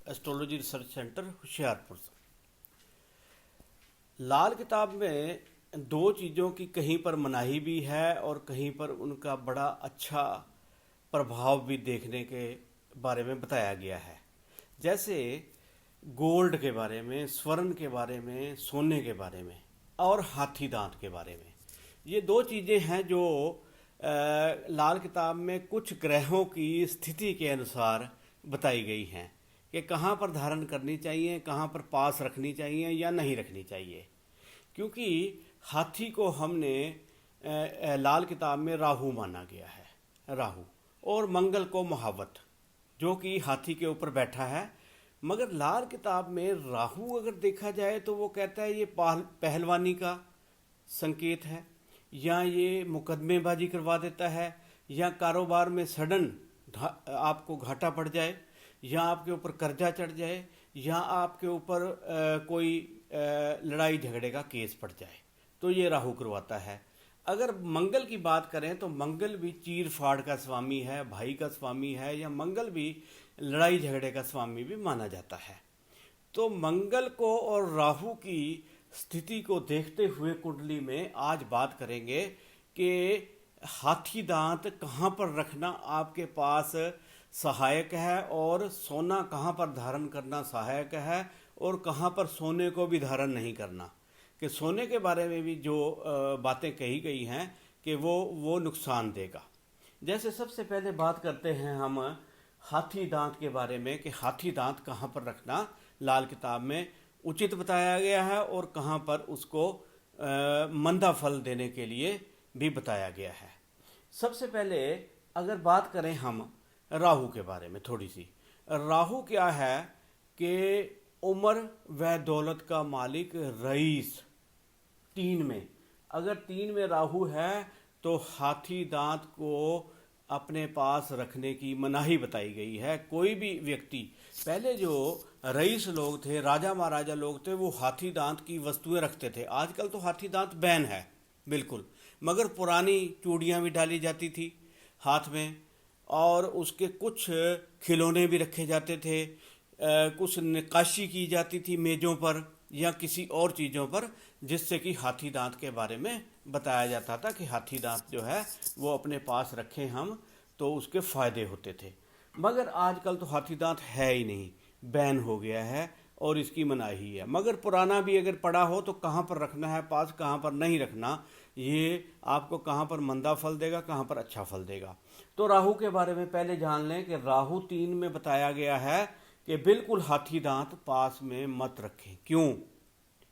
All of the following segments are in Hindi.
Astrology research centre Hoshiarpur. Lal Kitab में दो चीज़ों की कहीं पर मनाही भी है और कहीं पर उनका बड़ा अच्छा प्रभाव भी देखने के बारे में बताया गया है। जैसे गोल्ड के बारे में, स्वर्ण के बारे में, सोने के बारे में और हाथी दांत के बारे में। ये दो चीज़ें हैं जो लाल किताब में कुछ ग्रहों की स्थिति के अनुसार बताई गई हैं कि कहाँ पर धारण करनी चाहिए, कहाँ पर पास रखनी चाहिए या नहीं रखनी चाहिए। क्योंकि हाथी को हमने लाल किताब में राहु माना गया है, राहु, और मंगल को महावत, जो कि हाथी के ऊपर बैठा है। मगर लाल किताब में राहु अगर देखा जाए तो वो कहता है ये पहलवानी का संकेत है, या ये मुकदमेबाजी करवा देता है, या कारोबार में सडन आपको घाटा पड़ जाए, या आपके ऊपर कर्जा चढ़ जाए, या आपके ऊपर कोई लड़ाई झगड़े का केस पड़ जाए, तो ये राहु करवाता है। अगर मंगल की बात करें तो मंगल भी चीर फाड़ का स्वामी है, भाई का स्वामी है, या मंगल भी लड़ाई झगड़े का स्वामी भी माना जाता है। तो मंगल को और राहु की स्थिति को देखते हुए कुंडली में आज बात करेंगे कि हाथी दांत कहाँ पर रखना आपके पास सहायक है और सोना कहाँ पर धारण करना सहायक है और कहाँ पर सोने को भी धारण नहीं करना। कि सोने के बारे में भी जो बातें कही गई हैं कि वो नुकसान देगा। जैसे सबसे पहले बात करते हैं हम हाथी दांत के बारे में कि हाथी दांत कहाँ पर रखना लाल किताब में उचित बताया गया है और कहाँ पर उसको मंदा फल देने के लिए भी बताया गया है। सबसे पहले अगर बात करें हम राहु के बारे में थोड़ी सी, राहु क्या है कि उम्र व दौलत का मालिक रईस, 3 में, अगर 3 में राहु है तो हाथी दांत को अपने पास रखने की मनाही बताई गई है। कोई भी व्यक्ति, पहले जो रईस लोग थे, राजा महाराजा लोग थे, वो हाथी दांत की वस्तुएं रखते थे। आजकल तो हाथी दांत बैन है बिल्कुल, मगर पुरानी चूड़ियाँ भी डाली जाती थी हाथ में, और उसके कुछ खिलौने भी रखे जाते थे, कुछ नक्काशी की जाती थी मेज़ों पर या किसी और चीज़ों पर, जिससे कि हाथी दांत के बारे में बताया जाता था कि हाथी दांत जो है वो अपने पास रखें हम तो उसके फ़ायदे होते थे। मगर आजकल तो हाथी दांत है ही नहीं, बैन हो गया है और इसकी मनाही है। मगर पुराना भी अगर पड़ा हो तो कहाँ पर रखना है पास, कहाँ पर नहीं रखना, ये आपको कहाँ पर मंदा फल देगा, कहाँ पर अच्छा फल देगा। तो राहु के बारे में पहले जान लें कि राहु 3 में बताया गया है कि बिल्कुल हाथी दांत पास में मत रखें। क्यों?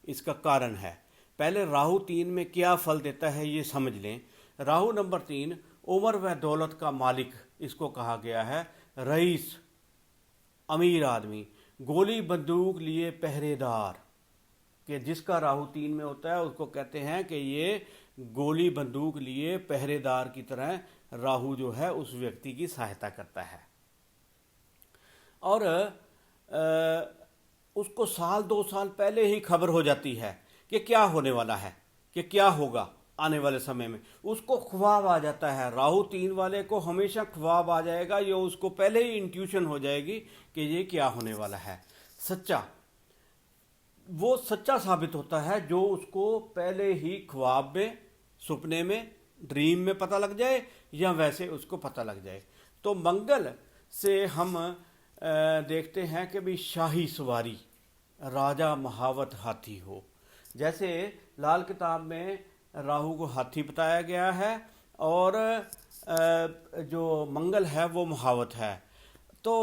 इसका कारण है। पहले राहु 3 में क्या फल देता है ये समझ लें। राहु नंबर 3 उम्र व दौलत का मालिक, इसको कहा गया है रईस, अमीर आदमी, गोली बंदूक लिए पहरेदार, कि जिसका राहु 3 में होता है उसको कहते हैं कि ये गोली बंदूक लिए पहरेदार की तरह राहु जो है उस व्यक्ति की सहायता करता है। और उसको साल 2 साल पहले ही खबर हो जाती है कि क्या होने वाला है, कि क्या होगा आने वाले समय में। उसको ख्वाब आ जाता है। राहु 3 वाले को हमेशा ख्वाब आ जाएगा, ये उसको पहले ही इंट्यूशन हो जाएगी कि ये क्या होने वाला है। सच्चा, वो सच्चा साबित होता है जो उसको पहले ही ख्वाब में, सपने में, ड्रीम में पता लग जाए या वैसे उसको पता लग जाए। तो मंगल से हम देखते हैं कि भी शाही सवारी, राजा महावत हाथी हो। जैसे लाल किताब में राहु को हाथी बताया गया है और जो मंगल है वो महावत है। तो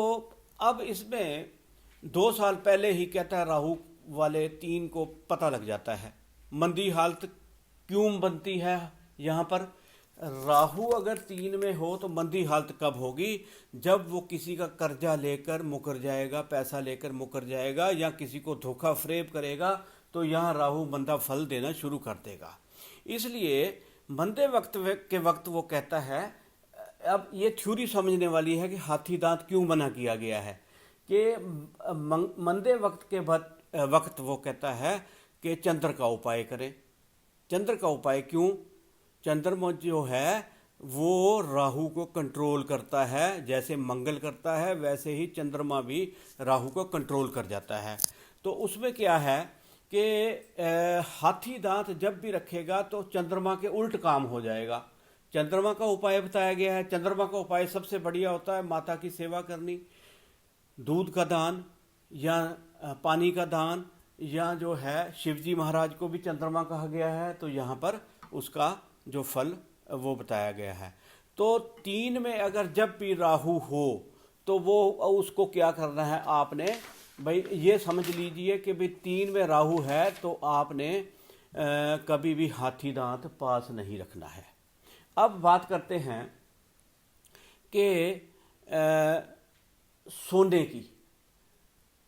अब इसमें 2 साल पहले ही कहता है राहु वाले 3 को पता लग जाता है। मंदी हालत क्यों बनती है यहाँ पर? राहु अगर 3 में हो तो मंदी हालत कब होगी? जब वो किसी का कर्जा लेकर मुकर जाएगा, पैसा लेकर मुकर जाएगा, या किसी को धोखा फरेब करेगा, तो यहाँ राहु मंदा फल देना शुरू कर देगा। इसलिए मंदे वक्त के वक्त वो कहता है, अब ये थ्योरी समझने वाली है कि हाथी दांत क्यों मना किया गया है। कि मंदे वक्त के वक्त वो कहता है कि चंद्र का उपाय करें। चंद्र का उपाय क्यों? चंद्रमा जो है वो राहु को कंट्रोल करता है। जैसे मंगल करता है वैसे ही चंद्रमा भी राहु को कंट्रोल कर जाता है। तो उसमें क्या है कि हाथी दांत जब भी रखेगा तो चंद्रमा के उल्ट काम हो जाएगा। चंद्रमा का उपाय बताया गया है। चंद्रमा का उपाय सबसे बढ़िया होता है माता की सेवा करनी, दूध का दान या पानी का दान, या जो है शिवजी महाराज को भी चंद्रमा कहा गया है, तो यहाँ पर उसका जो फल वो बताया गया है। तो 3 में अगर जब भी राहु हो तो वो उसको क्या करना है आपने, भाई ये समझ लीजिए कि भाई 3 में राहु है तो आपने कभी भी हाथी दांत पास नहीं रखना है। अब बात करते हैं कि सोने की,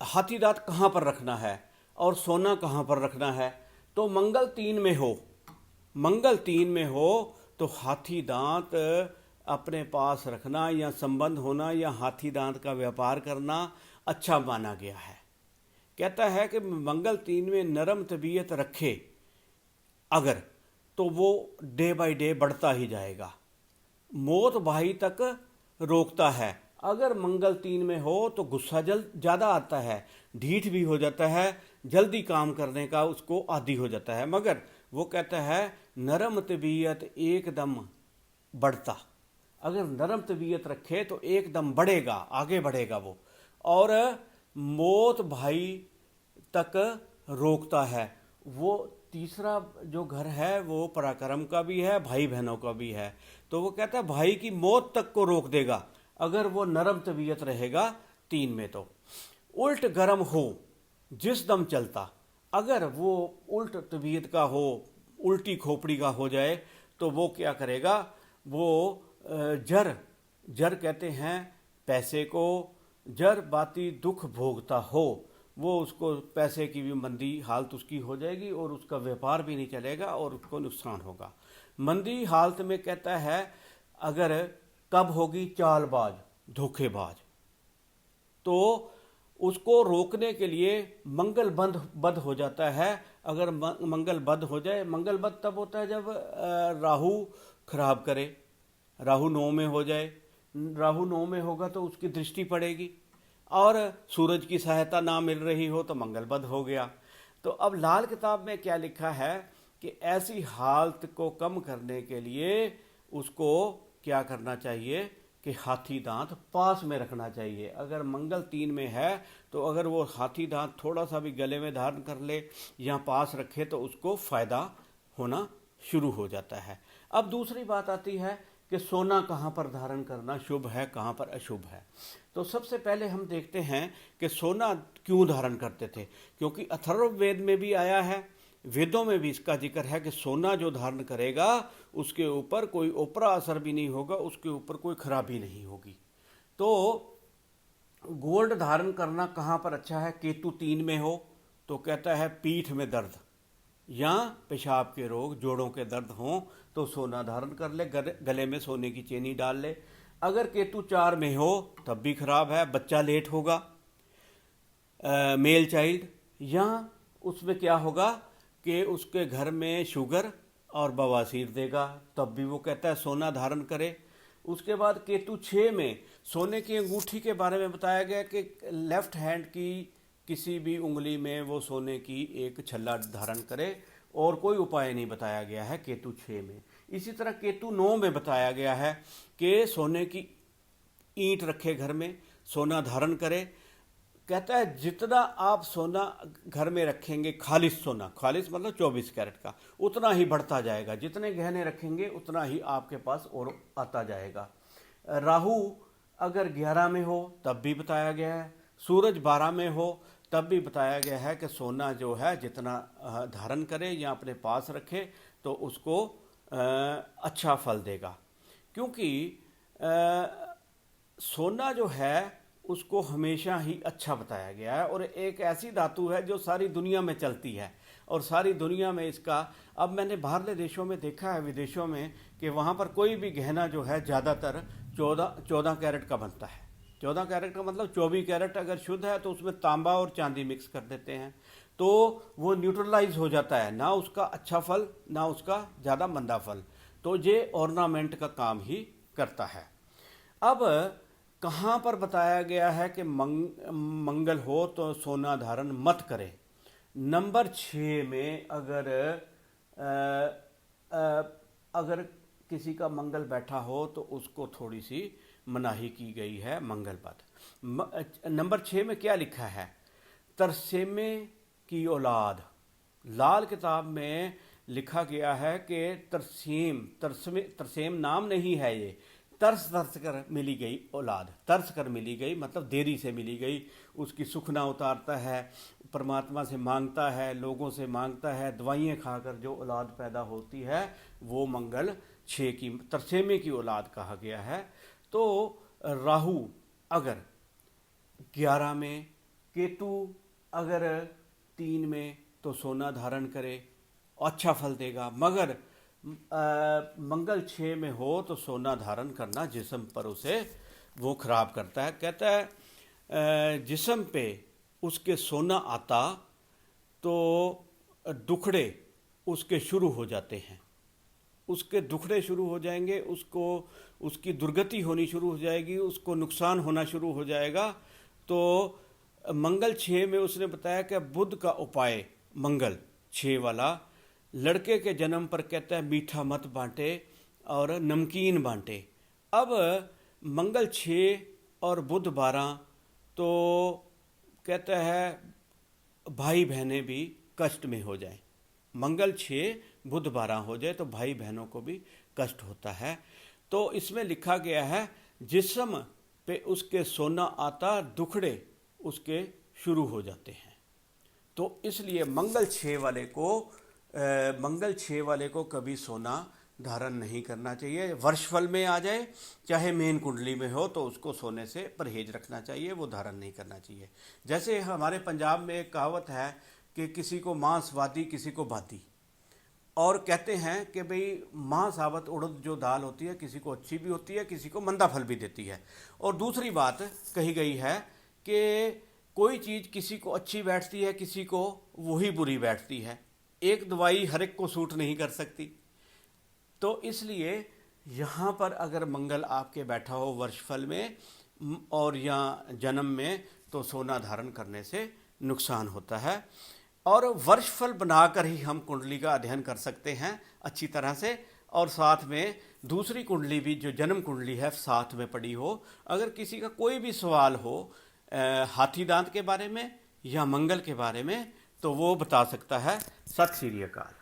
हाथी दांत कहाँ पर रखना है और सोना कहाँ पर रखना है। तो मंगल 3 में हो, मंगल 3 में हो तो हाथी दांत अपने पास रखना या संबंध होना या हाथी दांत का व्यापार करना अच्छा माना गया है। कहता है कि मंगल 3 में नरम तबीयत रखे अगर, तो वो डे बाय डे बढ़ता ही जाएगा। मौत भाई तक रोकता है। अगर मंगल 3 में हो तो गुस्सा ज़्यादा आता है, ढीठ भी हो जाता है, जल्दी काम करने का उसको आदी हो जाता है। मगर वो कहता है नरम तबीयत एकदम बढ़ता, अगर नरम तबीयत रखे तो एकदम बढ़ेगा, आगे बढ़ेगा वो। और मौत भाई तक रोकता है। वो तीसरा जो घर है वो पराक्रम का भी है, भाई बहनों का भी है। तो वो कहता है भाई की मौत तक को रोक देगा अगर वो नरम तबीयत रहेगा 3 में। तो उल्ट गर्म हो जिस दम चलता, अगर वो उल्ट तबीयत का हो, उल्टी खोपड़ी का हो जाए तो वो क्या करेगा, वो जर जर कहते हैं पैसे को, जर बाती दुख भोगता हो, वो उसको पैसे की भी मंदी हालत उसकी हो जाएगी और उसका व्यापार भी नहीं चलेगा और उसको नुकसान होगा। मंदी हालत में कहता है अगर कब होगी, चालबाज धोखेबाज, तो उसको रोकने के लिए मंगल बद हो जाता है। अगर मंगल बद हो जाए, मंगल बद तब होता है जब राहु खराब करे, राहु 9 में हो जाए, राहु 9 में होगा तो उसकी दृष्टि पड़ेगी, और सूरज की सहायता ना मिल रही हो तो मंगल बद हो गया। तो अब लाल किताब में क्या लिखा है कि ऐसी हालत को कम करने के लिए उसको क्या करना चाहिए कि हाथी दांत पास में रखना चाहिए। अगर मंगल 3 में है तो अगर वो हाथी दांत थोड़ा सा भी गले में धारण कर ले या पास रखे तो उसको फायदा होना शुरू हो जाता है। अब दूसरी बात आती है कि सोना कहाँ पर धारण करना शुभ है, कहाँ पर अशुभ है। तो सबसे पहले हम देखते हैं कि सोना क्यों धारण करते थे, क्योंकि अथर्ववेद में भी आया है, वेदों में भी इसका जिक्र है कि सोना जो धारण करेगा उसके ऊपर कोई ओपरा असर भी नहीं होगा, उसके ऊपर कोई खराबी नहीं होगी। तो गोल्ड धारण करना कहाँ पर अच्छा है, केतु 3 में हो तो कहता है पीठ में दर्द या पेशाब के रोग, जोड़ों के दर्द हों तो सोना धारण कर ले, गले में सोने की चेनी डाल ले। अगर केतु 4 में हो तब भी खराब है, बच्चा लेट होगा, मेल चाइल्ड, या उसमें क्या होगा कि उसके घर में शुगर और बवासीर देगा, तब भी वो कहता है सोना धारण करे। उसके बाद केतु 6 में सोने की अंगूठी के बारे में बताया गया कि लेफ्ट हैंड की किसी भी उंगली में वो सोने की एक छल्ला धारण करे, और कोई उपाय नहीं बताया गया है केतु 6 में। इसी तरह केतु 9 में बताया गया है कि सोने की ईंट रखे घर में, सोना धारण करे। कहता है जितना आप सोना घर में रखेंगे, खालिस सोना, खालिस मतलब 24 कैरेट का, उतना ही बढ़ता जाएगा। जितने गहने रखेंगे उतना ही आपके पास और आता जाएगा। राहु अगर 11 में हो तब भी बताया गया है, सूरज 12 में हो तब भी बताया गया है कि सोना जो है जितना धारण करे या अपने पास रखे तो उसको अच्छा फल देगा। क्योंकि सोना जो है उसको हमेशा ही अच्छा बताया गया है, और एक ऐसी धातु है जो सारी दुनिया में चलती है, और सारी दुनिया में इसका, अब मैंने बाहरले देशों में देखा है, विदेशों में, कि वहाँ पर कोई भी गहना जो है ज़्यादातर 14 कैरेट का बनता है। 14 कैरेट का मतलब 24 कैरेट अगर शुद्ध है तो उसमें तांबा और चांदी मिक्स कर देते हैं, तो वो न्यूट्रलाइज हो जाता है, ना उसका अच्छा फल ना उसका ज़्यादा मंदा फल। तो ये ऑर्नामेंट का काम ही करता है। अब कहाँ पर बताया गया है कि मंगल हो तो सोना धारण मत करें? नंबर 6 में अगर किसी का मंगल बैठा हो तो उसको थोड़ी सी मनाही की गई है मंगल पद। नंबर 6 में क्या लिखा है? तरसेमे की औलाद। लाल किताब में लिखा गया है कि तरसेम नाम नहीं है, ये तरस तरस कर मिली गई औलाद। तरस कर मिली गई मतलब देरी से मिली गई। उसकी सुखना उतारता है, परमात्मा से मांगता है, लोगों से मांगता है, दवाइयाँ खाकर जो औलाद पैदा होती है वो मंगल 6 की तरसेमे की औलाद कहा गया है। तो राहु अगर 11 में, केतु अगर 3 में तो सोना धारण करे, अच्छा फल देगा। मगर मंगल 6 में हो तो सोना धारण करना जिस्म पर उसे वो खराब करता है। कहता है जिस्म पे उसके सोना आता तो दुखड़े उसके शुरू हो जाते हैं, उसके दुखड़े शुरू हो जाएंगे, उसकी दुर्गति होनी शुरू हो जाएगी, उसको नुकसान होना शुरू हो जाएगा। तो मंगल 6 में उसने बताया कि बुध का उपाय मंगल 6 वाला, लड़के के जन्म पर कहता है मीठा मत बांटे और नमकीन बांटे। अब मंगल 6 और बुध 12 तो कहता है भाई बहनें भी कष्ट में हो जाएं। मंगल 6 बुध 12 हो जाए तो भाई बहनों को भी कष्ट होता है। तो इसमें लिखा गया है जिस्म पे उसके सोना आता, दुखड़े उसके शुरू हो जाते हैं। तो इसलिए मंगल 6 वाले को कभी सोना धारण नहीं करना चाहिए। वर्षफल में आ जाए चाहे मेन कुंडली में हो तो उसको सोने से परहेज रखना चाहिए, वो धारण नहीं करना चाहिए। जैसे हमारे पंजाब में एक कहावत है कि किसी को मांसवादी किसी को भाती, और कहते हैं कि भाई माँ साबत उड़द जो दाल होती है किसी को अच्छी भी होती है, किसी को मंदा फल भी देती है। और दूसरी बात कही गई है कि कोई चीज़ किसी को अच्छी बैठती है, किसी को वही बुरी बैठती है। एक दवाई हर एक को सूट नहीं कर सकती। तो इसलिए यहाँ पर अगर मंगल आपके बैठा हो वर्षफल में और या जन्म में तो सोना धारण करने से नुकसान होता है। और वर्षफल बनाकर ही हम कुंडली का अध्ययन कर सकते हैं अच्छी तरह से, और साथ में दूसरी कुंडली भी जो जन्म कुंडली है साथ में पड़ी हो। अगर किसी का कोई भी सवाल हो हाथी दांत के बारे में या मंगल के बारे में तो वो बता सकता है। सत श्री अकाल।